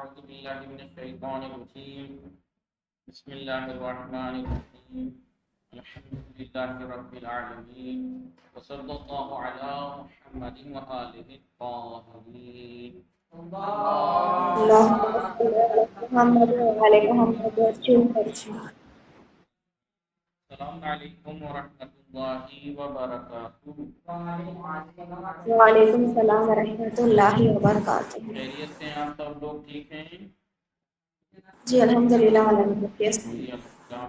أعوذ بالله من الشيطان الرجيم بسم الله الرحمن الرحيم الحمد لله رب العالمين وصلى الله على محمد وآله الطاهرين اللهم صل على محمد وعلى محمد وسلم. السلام علیکم ورحمۃ اللہ وبرکاتہ۔ وعلیکم السلام ورحمۃ اللہ وبرکاتہ۔ خیریت سے ہیں آپ سب لوگ؟ ٹھیک ہیں جی الحمدللہ الحمدللہ۔ جی الحمدللہ۔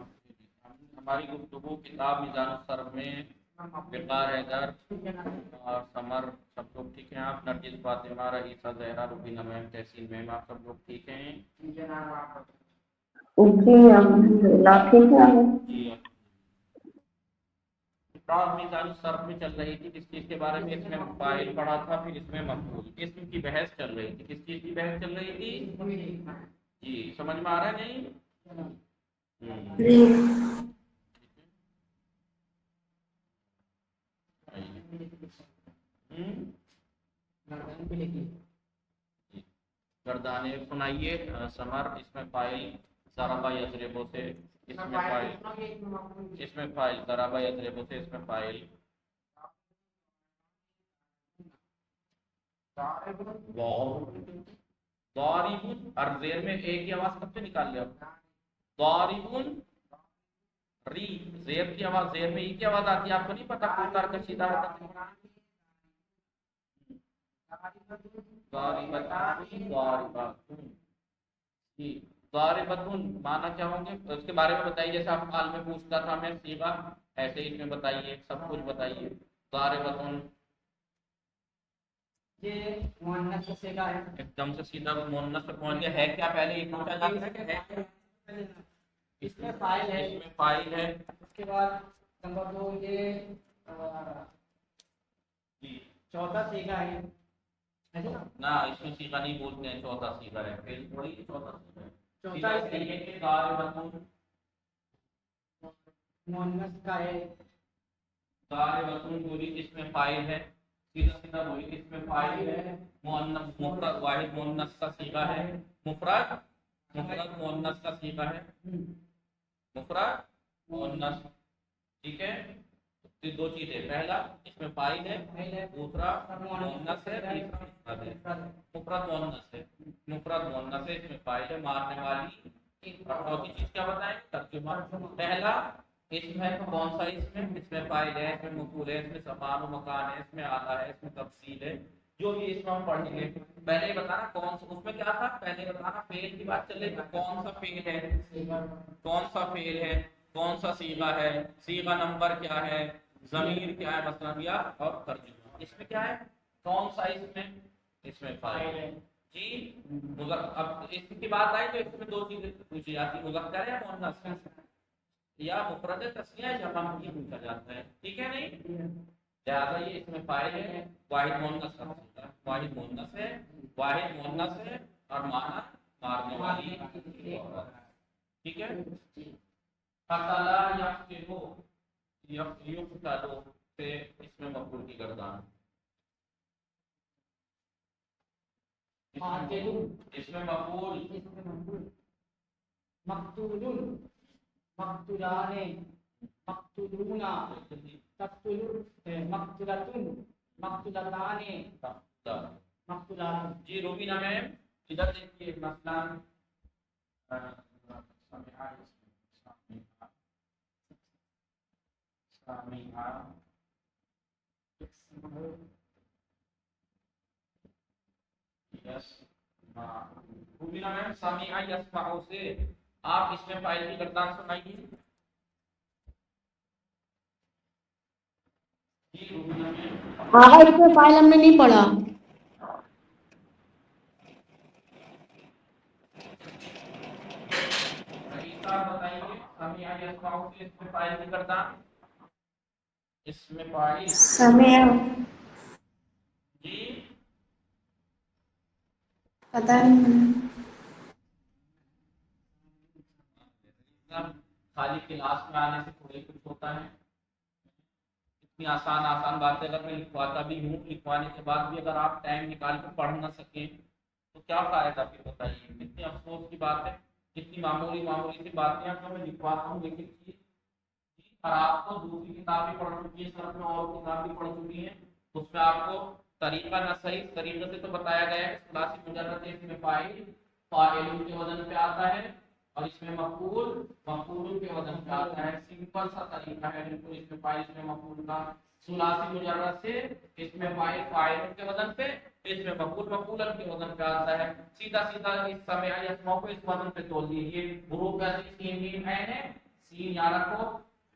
ہماری گفتگو کتاب میزان الصرف میں وقار حیدر اور سمر سب لوگ ٹھیک ہیں؟ آپ نرجس فاطمہ رئیسہ زہرا روبینہ میم تحسین میم آپ سب لوگ ٹھیک ہیں؟ جی الحمدللہ ٹھیک ہے۔ جی کتاب میزان الصرف میں چل رہی تھی کس چیز کے بارے میں؟ اس میں فاعل پڑھا تھا، پھر اس میں مفعول، اسم کی بحث چل رہی تھی۔ کس چیز کی بحث چل رہی تھی؟ جی سمجھ میں آ رہا ہے نہیں؟ جی گردانے سنائیے سمر۔ اس میں فاعل ضربہ یضربو سے، اس میں فاعل ضربہ یضربو سے، اس میں فاعل ضارب اور زیر میں ایک ہی آواز کب سے نکال لیا؟ ضارب ری، زیر کی آواز، زیر میں ایک ہی آواز آتی ہے، آپ کو نہیں پتا کون کا سیدھا ہوتا ہے؟ ضاربتن مانا کیا ہوں گے اس کے بارے میں بتائیے، جیسے آپ حال میں پوچھتا تھا میں صیغہ، ایسے ہی اس میں بتائیے، سب کچھ بتائیے۔ ضاربتن یہ مؤنث کا صیغہ ہے، ایک دم سے سیدھا مؤنث تک پہنچ گیا۔ ہے کیا پہلے یہ پوچھا جاتا ہے کہ ہے کیا؟ اس میں فاعل ہے، اس میں فاعل ہے۔ اس کے بعد نمبر 2 یہ چوتھا صیغہ ہے نا؟ نہ اس میں صیغہ نہیں بولتے ہیں، چوتھا صیغہ ہے، پھر تھوڑی چوتھا صیغہ ہے۔ چوتھا صیغہ یہ کہ ضاربتن مؤنث کا ہے، ضاربتن بولی اس میں فاعل ہے، سیدھا سیدھا بولی اس میں فاعل ہے۔ مؤنث مفرد واحد مؤنث کا صیغہ ہے، مفرد مؤنث کا صیغہ ہے، مفرد مؤنث، ٹھیک ہے؟ یہ دو چیزیں، پہلا اس میں فاعل ہے، دوسرا مؤنث ہے، تیسرا مفرد ہے۔ مفرد مؤنث ہے، مفرد مؤنث ہے، اس میں فاعل ہے، مارنے والی، اور چوتھی چیز کیا بتائیں؟ ترجمہ۔ پہلا اسم ہے، کون سا اسم ہے؟ اس میں فاعل ہے، اس میں مفعول ہے، اس میں زمان و مکان ہے، اس میں آلہ ہے، اس میں تفصیل ہے، جو بھی اسم ہم پڑھیں گے۔ پہلے یہ بتانا کون سا، اس میں کیا تھا پہلے بتانا، فعل کی بات چل رہی ہے، کون سا فعل ہے، کون سا فعل ہے، کون سا صیغہ ہے، صیغہ نمبر کیا ہے، ضمیر کیا ہے مثلا، یا اور ترجمہ۔ اس میں کیا ہے، کون سا اسم ہے؟ اس میں فاعل ہے جی۔ اب اس کی بات آئی تو اس میں دو چیزیں پوچھی جاتی، مذکر ہے مؤنث ہے، یا مفرد تثنیہ یا جمع یہ پوچھا جاتا ہے، ٹھیک ہے نہیں؟ لہٰذا یہ اس میں فاعل ہے، واحد مؤنث کا ہوتا ہے، واحد مؤنث ہے، واحد مؤنث ہے، اور معنی مارنے والی عورت، ٹھیک ہے؟ قتل یقتل، یقتل سے اس میں مفعول کی گردان، اس میں مفعول، مقتول، مقتولان، مقتولون، تقتل، مقتولۃ، مقتولتان، مقتولات۔ جی روبینہ میم ادھر دیکھیے، مثلا روبینہ میم سمیع یسمع سے آپ اس میں فاعل کی گردان سنائیے۔ جی روبینہ میم آقا اس میں فائل ہم نے نہیں پڑھا۔ رئیسہ بتائیے، سمیع یسمع سے اس میں فاعل کی گردان، اس میں فاعل سمع جی پتہ نہیں۔ خالی کلاس میں آنے سے تھوڑی کچھ ہوتا ہے، اتنی آسان آسان باتیں اگر میں لکھواتا بھی ہوں، لکھوانے کے بعد بھی اگر آپ ٹائم نکال کر پڑھ نہ سکیں تو کیا فائدہ؟ پھر بتائیے बात है, इतनी मामूली सी बातें हैं, तो मैं लिखवाता हूँ एक एक चीज। और आपको दूसरी किताब भी पढ़ चुकी है, सर में और किताब भी पढ़ चुकी है, उसमें आपको तरीका न सही तरीके से तो बताया गया है। सुलासी मुजर्रद इसमें फाइल के वजन पे आता है, और इसमें मफूल के वजन पे आता है। सिंपल सा तरीका है बिल्कुल, इसमें फाइल इसमें मफूल का। सुलासी मुजर्रद से इसमें फाइल के वजन पे, इसमें मफूलन के वजन पे आता है। सीधा सीधा इस समय को इस वजन पे तोड़ दीजिए। ग्रुप सीन मीम है, सीन यहाँ रखो,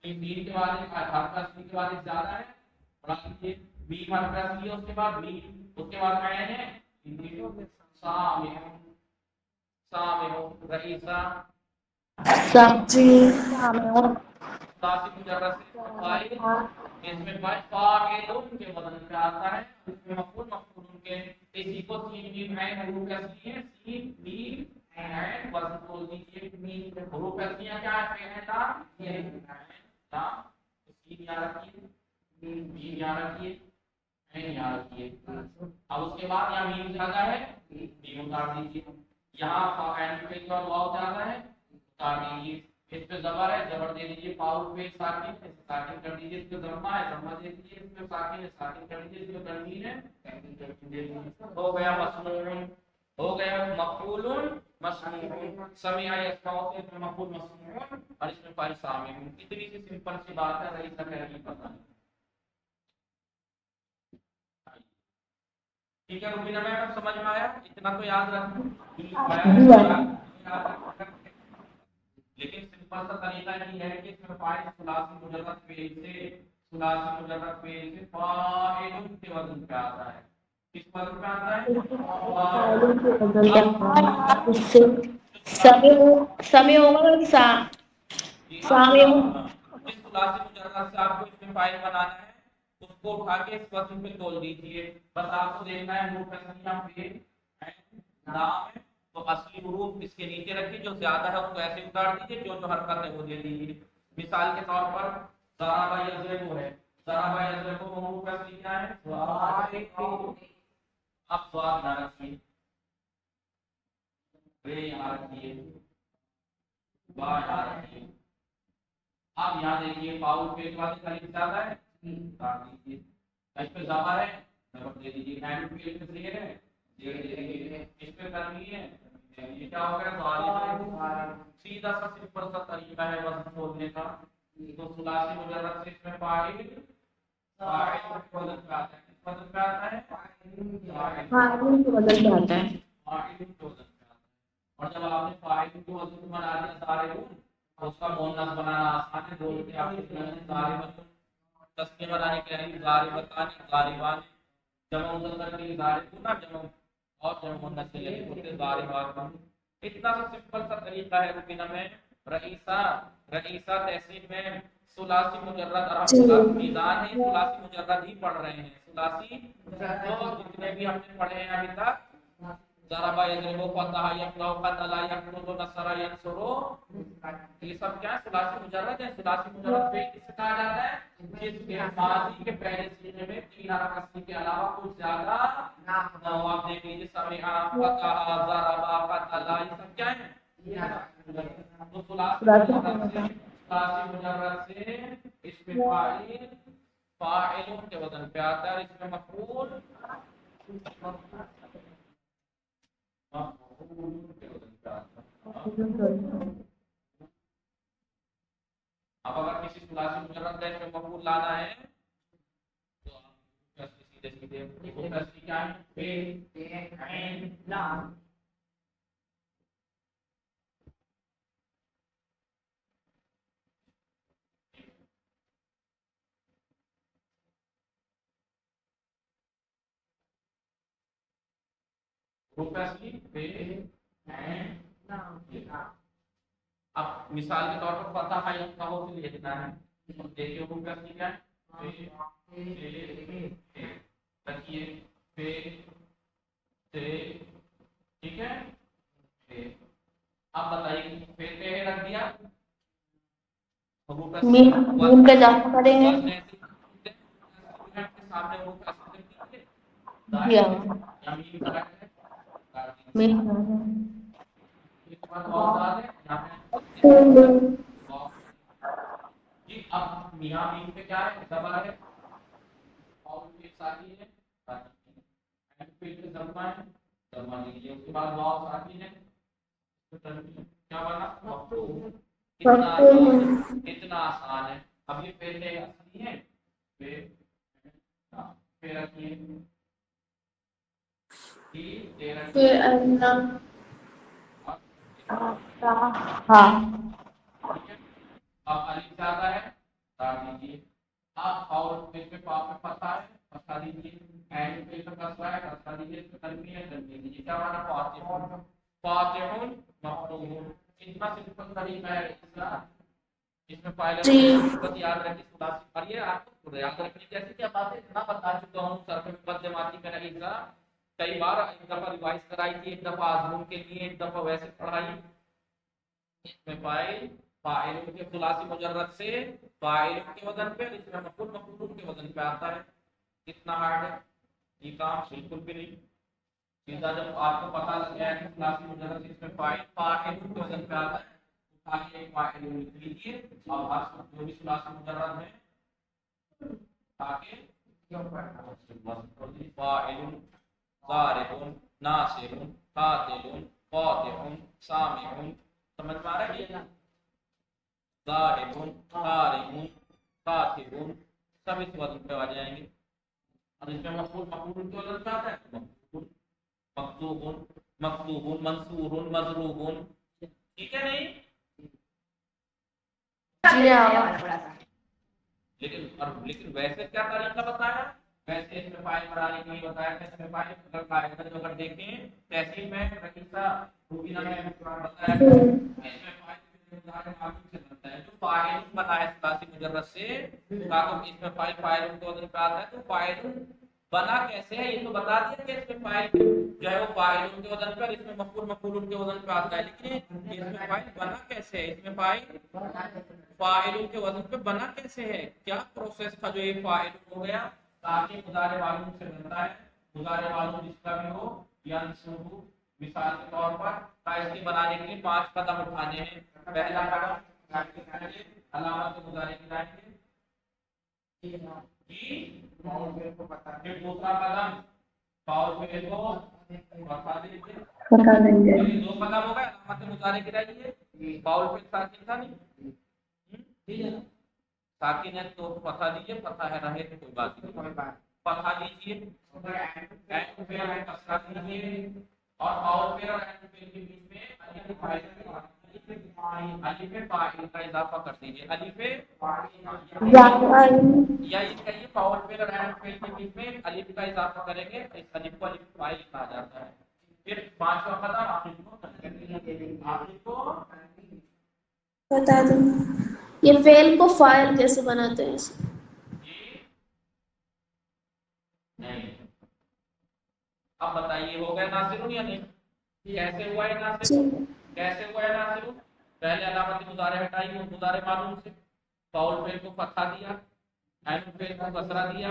मीम के बाद सी के बाद ज्यादा है, बी सी उसके बाद बी, उसके बाद है रईसा सब्जी सामेउन सुलासी मुजर्रद से फाइल, इसमें फाइलुन के वजन पे आता है, इसमें मफूलुन के। इसी को सीन मीम है ग्रुप है, सीन मीम है वजन बोल दीजिए। मीम ग्रुप है क्या है, लाम ये लाम, सीन यहाँ रखिए, मीम यहाँ रखिए, यहाँ रखिए। अब उसके बाद यहाँ मीम ज्यादा है, मीम उतार दीजिए। यहाँ ज्यादा है, उतार दीजिए। इस पे जबर है, जबर दे दीजिए। पाउल पे साकिन कर दीजिए। इस पे जम्मा है, जम्मा दे दीजिए। इस पे साकिन है, साकिन कर दीजिए। इस पे तनवीन है, तनवीन दे दीजिए। हो गया मसनून, हो गया मफूलुन मसनून। समिया यस्माउ से इसमें मफूल मसनून, और इसमें फाइल सामिउन। इतनी सी सिंपल सी बात है, रईस का नहीं पता है। ठीक है रुबीना मैम, समझ में आया? इतना तो याद रखना। लेकिन सिंपल सा तरीका ये है कि इसमें फाइल सुलासी मुजर्रद फेल से फाइलुन के वजन पे आता है। किस वजन पे आता है? फाइलुन के वजन पे आता है। उससे समय होगा कि सामेउन जिस सुलासी मुजर्रद से आपको इसमें फाइल बनाना है, उसको उठा के इस वजन पे तोल दीजिए। बस आपको देखना है मुकस्सम पे नाम है, तो असली हुरूफ इसके नीचे रखिए, जो ज्यादा है उसको ऐसे उतार दीजिए, जो हरकत है वो दे दीजिए। मिसाल के तौर पर ज़राबा यज़रिबु है, ज़राबा यज़रिबु हुरूफ असली क्या है? अब स्वाद ना रखिए, रे यहाँ रखिए, बा यहाँ रखिए। अब यहाँ देखिए पाउल पे के बाद अलिफ ज्यादा है, उतार दीजिए। इस पे ज़बर है, ज़बर दे दीजिए। एंड पे ज़ेर है, ज़ेर दे दीजिए। इस पे तनवीन है, ये क्या हो गया? सीधा सा सिंपल सा तरीका है वजन बोलने का। तो सुलासी मुजर्रद से इसमें फाइल के वजन पे आता है। किस वजन पे आता है? फाइलुन के वजन पे आता है। फाइल के वजन पे आता है। और जब आपने फाइल के वजन को बना दिया ज़ारिबुन, तो उसका मुअन्नस बनाना आसान है। बोल के आप ज़ारिबतुन, तस्नीह बनाने के लिए ज़ारिबतान, ज़ारिबान, जमा मुज़क्कर के लिए ज़ारिबुन, जमा और जमा मुअन्नस के लिए बोलते ज़ारिबात। इतना सा सिंपल सा तरीका है रुबीना में। रईसा तहसील में सुलासी मुजर्रद, और हम सुलासी मीज़ान है, सुलासी मुजर्रद ही पढ़ रहे हैं। सुलासी तो जितने भी हमने पढ़े हैं अभी तक, ज़रबा यज़रिबु, फतह यफ़तहु, क़तला यक़तुलु, नसरा यंसुरु, ये सब क्या है? सुलासी मुजर्रद है। सुलासी मुजर्रद फेल किसे कहा जाता है? जिसके माज़ी के पहले सीने में तीन हरफ असली के अलावा कुछ ज्यादा ना हो। आप देख लीजिए, समिअ, फतह, ज़रबा, क़तला, ये सब क्या है? तो सुलासी मुजर्रद से इसमें फाइलुन के वजन पे आता है, और इसमें मफऊल के वजन पे आता है। अब अगर किसी सुलासी मुजर्रद का इसमें मफऊल लाना है, तो आप सीधे सीधे क्या है? पे ऐन लाम। अब मिसाल के तौर पर फतह यफ़तहु से लिखना है, तो देखिए वो क्या है? रखिए पे से, ठीक है। अब बताइए पे रख दिया, मीम का जाप करेंगे। सामने वो मीम इसके बाद बहुत सारे यहाँ पे मक्तूलुन बहुत जी। अब यहाँ बीच में क्या है, दबा है और एक साथी है एंड फिर से दबा है, दबा लीजिए। उसके बाद बहुत साथी है तो क्या बना मखतूम। इतना आसान मक्तूलुन है, इतना आसान है। अब ये पहले असली है फिर फिर रखिए कि तेरह फिर अन्ना और आता हाँ ठीक है। अब अलिफ ज्यादा है डाल दीजिए आप, और फिर पे पाप में फंसा है फंसा दीजिए, एंड पे पे कसरा है कसरा दीजिए, इसमें तनवीन है तनवीन दीजिए। क्या माना फातिहुन, फातिहुन मफतूहुन। इतना सिंपल तरीका है इसका। इसमें फाइल जी बस याद रखिए सुलासी। और ये आपको याद रखने की ऐसी क्या बात है, इतना बता चुका हूँ सर्फ मुकद्दमाती में नहीं था। कई बार एक दफा रिवाइज कराई थी, एक दफा आजमून के लिए, एक दफा वैसे पढ़ाई। इसमें फाइल फाइल के सुलासी मुजर्रद से फाइल के वजन पे, इसमें मफूल मफूल के वजन पे आता है। कितना हार्ड है ये काम, बिल्कुल भी नहीं। सीधा जब आपको पता लग गया कि सुलासी मुजर्रद से इसमें फाइल फाइल के वजन पे आता है, आगे एक फाइल लिख लीजिए और आज जो भी सुलासी मुजर्रद है आगे फाइल ज़ारिबुन नासिरुन कातिलुन फातिहुन सामिउन। समझ में आ रहा है ये? ज़ारिबुन कारिमुन कातिबुन सब इस वजन पे आ जाएंगे। और इसमें मफूल मफूल के वजन पे आता है मफूल मक्तूबुन मक्तूबुन मंसूरुन मजरूबुन। ठीक है नहीं? जी हाँ लेकिन वैसे क्या तरीका बताया, वैसे इसमें फाइल बनाने के लिए बताया था। इसमें फाइल अगर देखें तहसील में रईसा रूबीना में बताया था, इसमें फाइल मालूम से बनता है। जो फाइल बना है सलासी मुजर्रद से का, तो इसमें फाइल को वजन पे आता है। तो फाइल बना कैसे है ये तो बता दिया कि इसमें फाइल जो है वो फाइल के वजन पे, इसमें मफूल मफूल के वजन पे आता है। लेकिन इसमें फाइल बना कैसे है, इसमें फाइल फाइल के वजन पे बना कैसे है, क्या प्रोसेस था जो ये फाइल हो गया। ताकि मुजारे मालूम से बनता है, मुजारे मालूम जिसका भी हो यंसुरु। मिसाल के तौर पर इसके बनाने के लिए 5 कदम उठाने हैं। पहला कदम अलामत मुजारे की लाएंगे फिर दूसरा कदम पावर फेल को बता दीजिए। बता देंगे ये 2 कदम हो गए, अलामत मुजारे गिराइए। पावर फेल साकिन था नहीं, ठीक है। साकिन है तो फथा दीजिए, फथा है रहे तो कोई बात नहीं, फथा दीजिए एंड फिर कसरा दीजिए। और पावर फेल और एंड फेल के बीच में अलिफ फाइल का इजाफा कर दीजिए। अलिफ जाफर या ये कहिए पावर फेल और एंड फेल के बीच में अलिफ का इजाफा करेंगे, इस अलिफ को अलिफ फाइल कहा जाता है। फिर 5वां कदम आपको बता दो ये फेल को फाइल कैसे बनाते हैं इसे? नहीं। अब बताइए हो गया नासिरुन या नहीं? कैसे हुआ है जी नासिरुन? कैसे हुआ है नासिरुन? पहले अलामत मुजारे हटाई, मुजारे मालूम से फाउल फेल को फतहा दिया, ऐन फेल को कसरा दिया,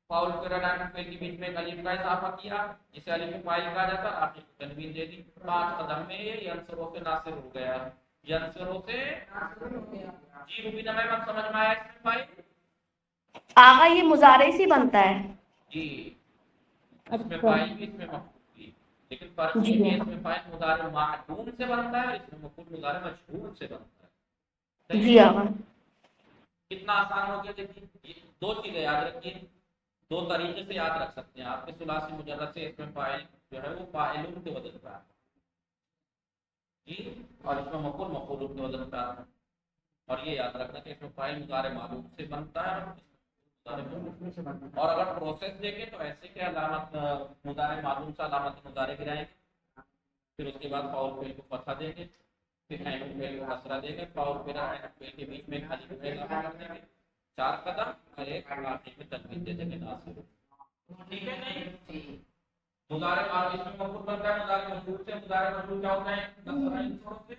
फाउल फेल और ऐन फेल के बीच में एक अलिफ का इजाफा किया, इसे अलिफ फाइल कहा जाता है। आपने तनवीन दे दी। 5 कदम में ये यंसुरों से नासिर हो गया, यंसुरों से जी। रुबीना मैम अब समझ में आया इसमें फाइल? आगा ये मुजारे से बनता है। जी इसमें फाइल भी इसमें मफूल भी, लेकिन फर्क ये है इसमें फाइल मुजारे मादूम से बनता है और इसमें मफूल मुजारे मजहूर से बनता है। सही जी है? आगा कितना आसान हो गया। देखिए ये 2 चीजें याद रखिए, 2 तरीके से याद रख सकते हैं आपके सुलासी मुजर्रद से। इसमें फाइल जो है वो फाइलुन के वजन पे आता है जी, और इसमें मफूल मफूल के वजन पे आता है। और ये याद रखना कि इसमें फाइल मुजारे मालूम से बनता है और अगर प्रोसेस देखें तो ऐसे के अलामत मुजारे मालूम से अलामत मुजारे गिराएंगे, फिर उसके बाद फाउल फेल को फतहा देंगे, फिर ऐन फेल को कसरा देंगे, फाउल फेल और ऐन फेल के बीच में अलिफ का इजाफा कर देंगे। 4 कदम और एक आखिर में तनवीन दे देंगे नासिर। ठीक है नहीं? मुजारे मालूम इसमें मफूल बनता है मुजारे मजहूर से। मुजारे मजहूर क्या होता है? कसरा यूंसरो से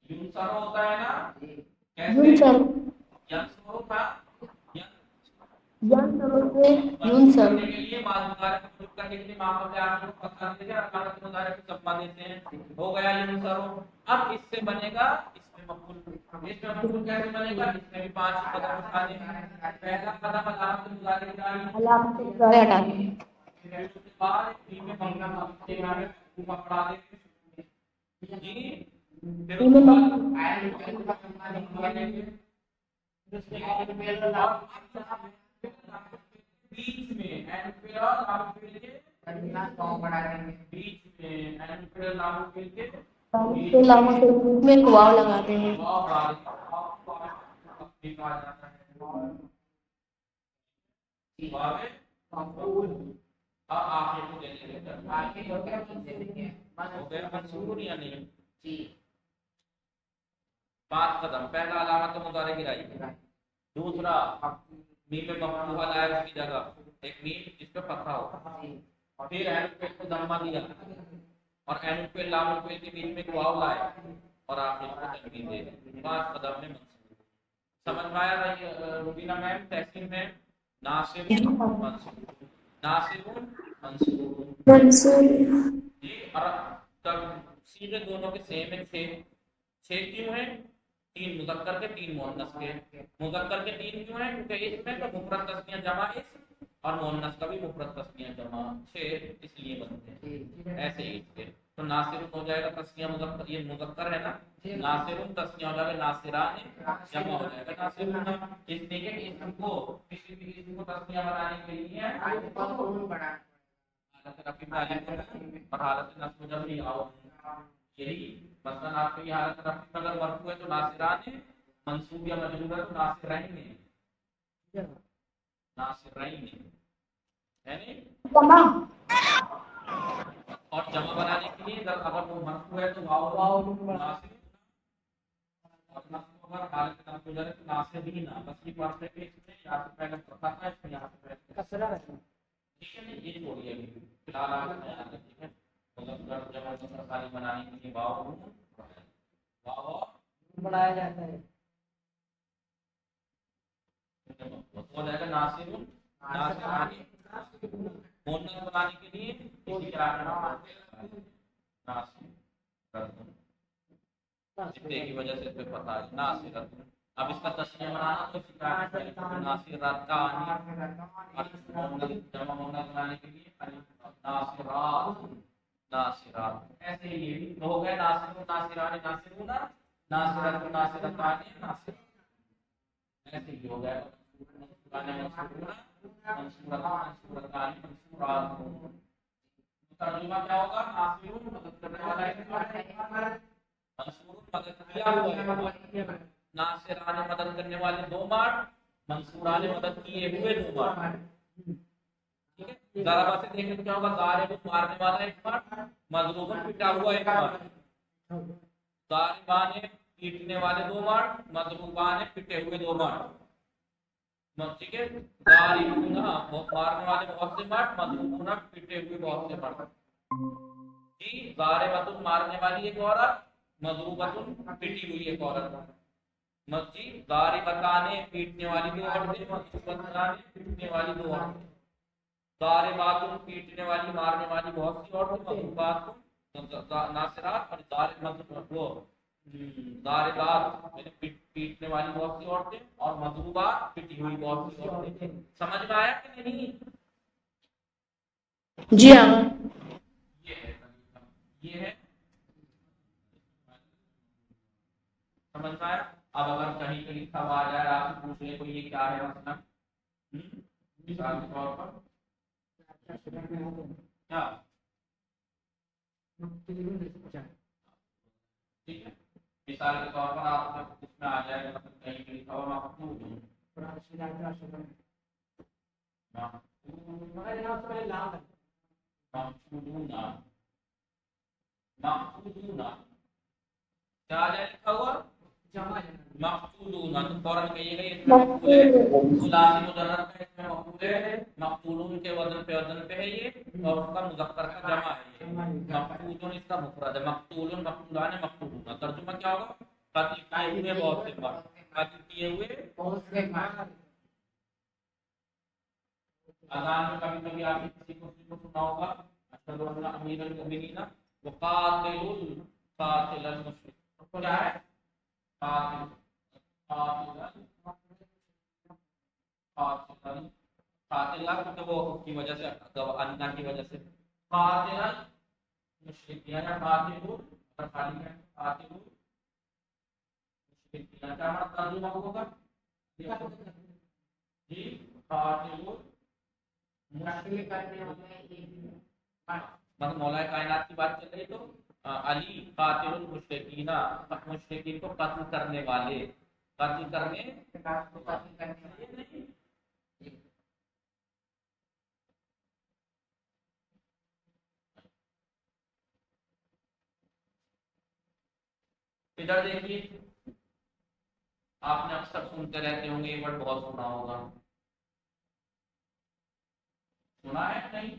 यूंसरो होता है ना। कैसे? यंसुरु था यूनसर करने के लिए माल मुजारे को शुरू करने के लिए मामले में आप लोग फंसा देते हैं और अलामत मुजारे को जब्बा देते हैं। हो गया यूनसरो। अब इससे बनेगा इसमें मफूल। इसमें मफूल कैसे बनेगा? इसमें भी 5 कदम उठाने हैं। पहला कदम अलामत मुजारे की डाली, अलामत मुजारे हटानी है। फिर उसके बाद टी में मंगना के आगे पकड़ा देंगे जी। फिर उसके बाद बीच में एंड फिर और लागू फिर के बीच में एंड फिर लागू फिर के तो लामों के बीच में एक वाव लगाते हैं। वाव डाल ठीक आ जाता है। वाव है आखिर को देने के आखिर हो गया मंसूर या नहीं जी। 5 कदम। पहला अलामत मुजारे गिराई, दूसरा मीम में मफतूहा लाया उसकी जगह एक मीम जिस पे फतहा हो, फिर ऐन पे को दम्मा दिया और ऐन पे लाम पे के बीच में वाव लाए और आखिर को तनवीन दे दी। 5 कदम में मंसूर। समझ में आया भाई रुबीना मैम? तहसीन में नासिर मंसूर, नासिर मंसूर मंसूर जी। और तब सीधे दोनों के सेम है। 6 क्यों है? 3 मुज़क्कर के 3 मुअन्नस के। मुज़क्कर के 3 क्यों है? क्योंकि इसमें तो मुफरद तस्निया जमा इस और मुअन्नस का भी मुफरद तस्निया जमा 6 इसलिए बनते हैं। ऐसे ही इसके तो नासिरुन हो जाएगा तस्निया मुज़क्कर, ये मुज़क्कर है ना, नासिरुन तस्निया हो जाएगा नासिरान जमा हो जाएगा नासिरुन। इसलिए कि इसको किसी भी इसम को तस्निया बनाने के लिए हालत रफ़ी में अलिफ और हालत नस्ब जब नहीं आओ। यही मसलन आपको ये हालत रफ़ी में अगर मरफू है तो नासिरान है, मंसूब या मजरूर है तो नासिराइन है, नासिराइन है नहीं। और जमा बनाने के लिए अगर वो मरफू है तो वाव नासिर और नस्ब अगर हालत नस्ब हो जाए तो नासिरीन। बस ये बात है कि इसमें यहाँ से पहले पता था, इसमें यहाँ से पहले कसरा रखना। ठीक है नहीं, ये छोड़िए अभी फिलहाल आप ठीक है। मतलब जमा सारी बनाने के लिए वाव बढ़ाया जाता है। हो जाएगा नासिरुन नासिरानी। मुअन्नस बनाने के लिए इसी के आगे नासिर की वजह से इसमें पता है नासिर। अब इसका तस्नीया बनाना तो नासिरात का और जमा मुअन्नस बनाने के लिए नासिरात नासिरात। ऐसे ही ये भी हो गया नासिरुन नासिरानी नासिरुना नासिरातुन नासिरतानी नासिर। ऐसे ही हो गया तर्जुमा क्या होगा? नासिरुन मदद करने वाला है, मंसूरुन मदद किया हुआ है, नासिरान मदद करने वाले 2 मार्ग, मंसूरा ने मदद किए हुए 2 मार्ग। ठीक है, ज़राबा से देखें तो क्या होगा? ज़ारिबुन मारने वाला 1 मार्ग, मज़रूबुन पिटा हुआ 1 मार्ग। ज़ारिबा ने पीटने वाले 2 मार्ग, मज़रूबा ने पिटे हुए 2 मार्ग। ठीक है, ज़ारिबुना मारने वाले बहुत से मार्ग, मज़रूबुना पिटे हुए बहुत से मार्ग। जी, ज़ारिबतुन मारने वाली एक औरत, मज़रूबतुन पिटी हुई एक औरत। मस्जिद ज़ारिबताने पीटने वाली 2 औरतें, मज़रूबताने पीटने वाली 2 औरतें। ज़ारिबातुन पीटने वाली मारने वाली बहुत सी औरतें, मज़रूबातुन नासिरात और ज़ारिबात पीटने वाली बहुत सी औरतें और मज़रूबात पिटी हुई बहुत सी औरतें। समझ में आया कि नहीं? जी हाँ। ये है समझ में आया? अब अगर कहीं पे लिखा हुआ आ जाए आपसे पूछ ले कोई ये क्या है मसला, मिसाल के तौर पर क्या ठीक है, मिसाल के तौर पर आप उसमें आ जाएगा मतलब कहीं पे लिखा हुआ मखतूबुन मखतूबुना मखतूबुना क्या आ जाए लिखा हुआ मखतूलून। तो फौरन कहिएगा इसमें मखतूल है, सुलासी मुजर्रद का इसमें मखतूल है, मखतूलून के वजन पे है ये और उसका मुज़क्कर का जमा है ये। मखतूलून इसका मुफरद है, मखतूलून मखतूलान मखतूलून। तर्जुमा क्या होगा? कत्ल किए हुए बहुत से मार, कत्ल किए हुए बहुत से मार। اذان میں کبھی کبھی آپ نے کسی کو سنا ہوگا اشہد ان امیر المؤمنین وقاتل القاتل المشرک. کیا ہے قاتل قاتل قاتل کیونکہ وہ اس کی وجہ سے انا کی وجہ سے قاتل مشرک یا قاتل اور خالی ہے قاتل مشرک کیا مطلب ترجمہ ہوگا جی قاتل مشرک کرنے والے مطلب مولا کائنات کی بات چل رہی تو علی قاتل المشرکین مشرکین کو قتل کرنے والے قتل کرنے ادھر دیکھیے آپ نے اکثر سنتے رہتے ہوں گے یہ ورڈ بہت سنا ہوگا سنا ہے نہیں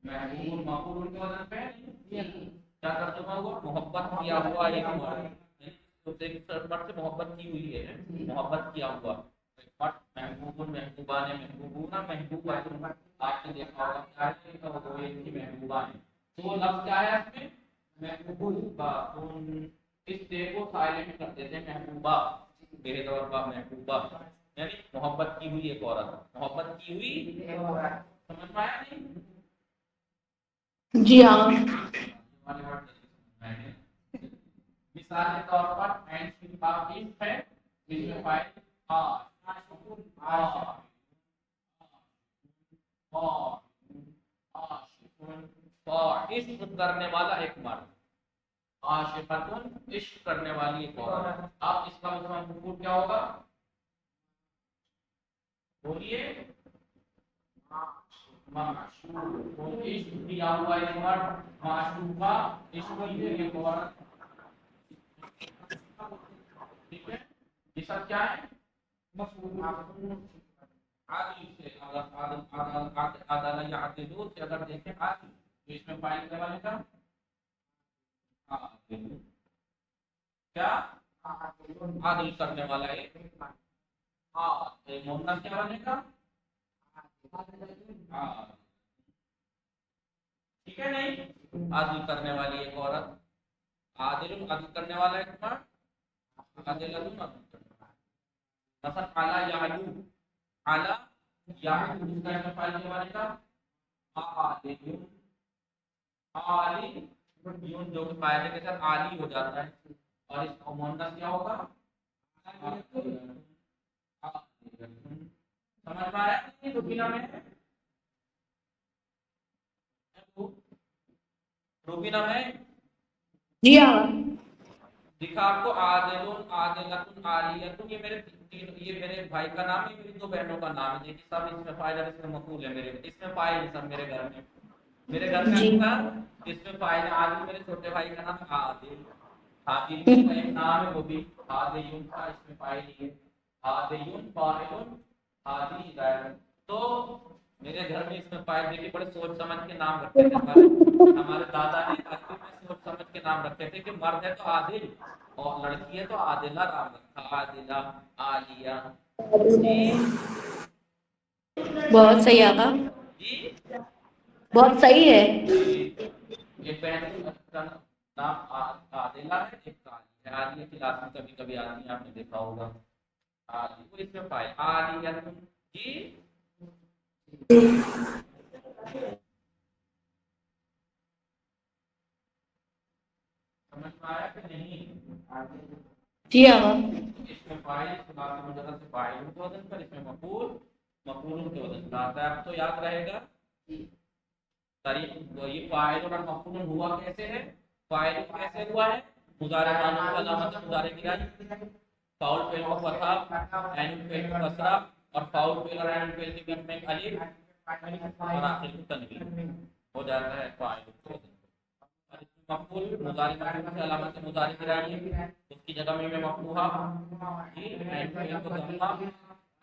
محبوب مقبول کے وزن پہ کیا ترجمہ ہوا محبت کیا ہوا ایک ورڈ سے محبت کی ہوئی ہے محبت کیا ہوا محبوب محبوبہ نے محبوبہ محبوبہ آپ نے دیکھا ہوگا محبوبہ نے تو وہ لفظ کیا ہے اس میں محبوبہ اس تے کو سائلنٹ کر دیتے ہیں محبوبہ بے دور با محبوبہ یعنی محبت کی ہوئی ایک عورت محبت کی ہوئی سمجھ میں آیا نہیں جی ہاں مثال کے طور پر اینڈ کی پاکیز ہے جس میں فائل عشق کرنے والا ایک مرد عاشقۃ عشق کرنے والی ایک عورت آپ اس کا مفہوم کیا ہوگا بولیے معشوق عشق کیا ہوا ایک مرد معشوقہ عشق کی ایک عورت ٹھیک ہے یہ سب کیا ہے مفہوم عادل سے عدالہ یا عدلو سے اگر دیکھیں عادل تو اس میں فائل کرنے والے کا کیا عادل کرنے والا ہے مونس کیا بنے گا ٹھیک ہے نہیں عادل کرنے والی ایک عورت عادل عدل کرنے والا ایک مرد عادل مثلا اعلی یعلو اعلی یعلو اس کا فائل کرنے والے کا عالی یون جو کہ فائدے کے ساتھ عالی ہو جاتا ہے اور اس کا مؤنث کیا ہوگا سمجھ میں آیا نہیں روبینہ میں روبینہ میں جی ہاں دکھا آپ کو عادلون عادلتن عالیتن یہ میرے بھائی کا نام ہے میری دو بہنوں کا نام ہے دیکھیے سب اس میں فاعل ہے اس میں مفعول ہے میرے اس میں فاعل ہے سب میرے گھر میں اکثر اس میں فاعل ہے عادل میرے چھوٹے بھائی کا نام عادل عادل کا ایک نام ہے وہ بھی عادیون کا اس میں فاعل ہے عادیون فاعلون عادی ہدایت تو میرے گھر میں اس میں فاعل دیکھیے بڑے سوچ سمجھ کے نام رکھتے تھے ہمارے دادا نے عربی میں سوچ سمجھ کے نام رکھتے تھے کہ مرد ہے تو عادل اور لڑکی ہے تو عادلہ نام رکھا عادلہ عالیہ جی بہت صحیح آقا جی بہت صحیح ہے یہ بہن کا نام عادلہ ہے ایک عالیہ ہے عالیہ کی لازم کبھی کبھی آتی ہے آپ نے دیکھا ہوگا عالی کو اس میں فاعل عالیہ جی سمجھ میں آیا کہ نہیں جی آقا اس میں فاعل خلاف مجرد سے فاعل کے وزن پر اس میں مفعول مفعول کے وزن پر آتا ہے آپ تو یاد رہے گا طریق یہ فاعل اور مفعول ہوا کیسے ہے فاعل کیسے ہوا ہے مضارع ماضی کی علامت مضارع کی رائی فاعل فعل کو فتح عین فعل کو کسرہ اور فاعل فعل اور عین فعل کے بیچ میں ایک الف اور آخر کو تنوین ہو جاتا ہے فاعل کے وزن مفعول مضارع ماضی کی علامت مضارع کی رائی ہے اس کی جگہ میں مفتوحہ جی عین فعل کو ضمہ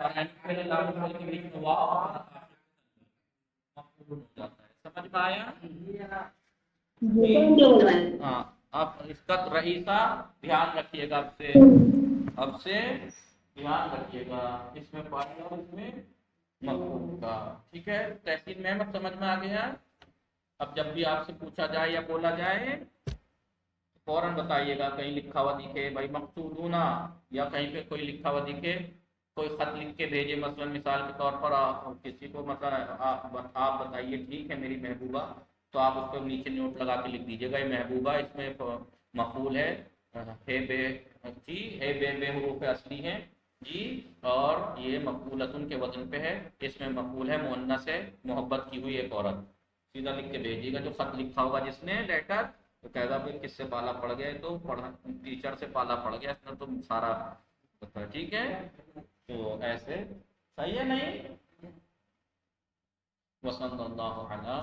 اور عین فعل لام فعل کے بیچ میں واو اور مفعول ہو جاتا ہے سمجھ میں آیا ہاں آپ اس کا رئیسہ دھیان رکھیے گا اب سے دھیان رکھیے گا اس میں فاعل اور اس میں مفعول کا. ٹھیک ہے, تحسین محمد سمجھ میں آ گیا. اب جب بھی آپ سے پوچھا جائے یا بولا جائے فوراً بتائیے گا. کہیں لکھا ہوا دکھے بھائی مقصودون یا کہیں پہ کوئی لکھا ہوا دکھے, کوئی خط لکھ کے بھیجے مثلا مثال کے طور پر کسی کو مثلا آپ بتائیے ٹھیک ہے میری محبوبہ, تو آپ اس کو نیچے نوٹ لگا کے لکھ دیجیے گا یہ محبوبہ اس میں مفعول ہے بے جی بے حروف اصلی ہیں جی, اور یہ مفعولتن کے وزن پہ ہے, اس میں مفعول ہے مؤنث ہے محبت کی ہوئی ایک عورت. سیدھا لکھ کے بھیجیے گا. جو خط لکھا ہوگا جس نے لیٹر تو کہے گا بھائی کس سے پالا پڑ گیا, تو ٹیچر سے پالا پڑ گیا اس نے تو سارا پتا. ٹھیک ہے, تو ایسے صحیح ہے نہیں. وصلی اللہ علی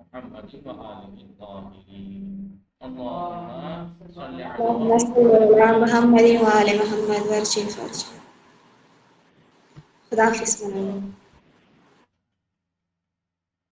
محمد وآلہ الطاہرین. اللهم صل اللهم علی صل على محمد وعلى محمد وارشد فرج. خدا حافظ.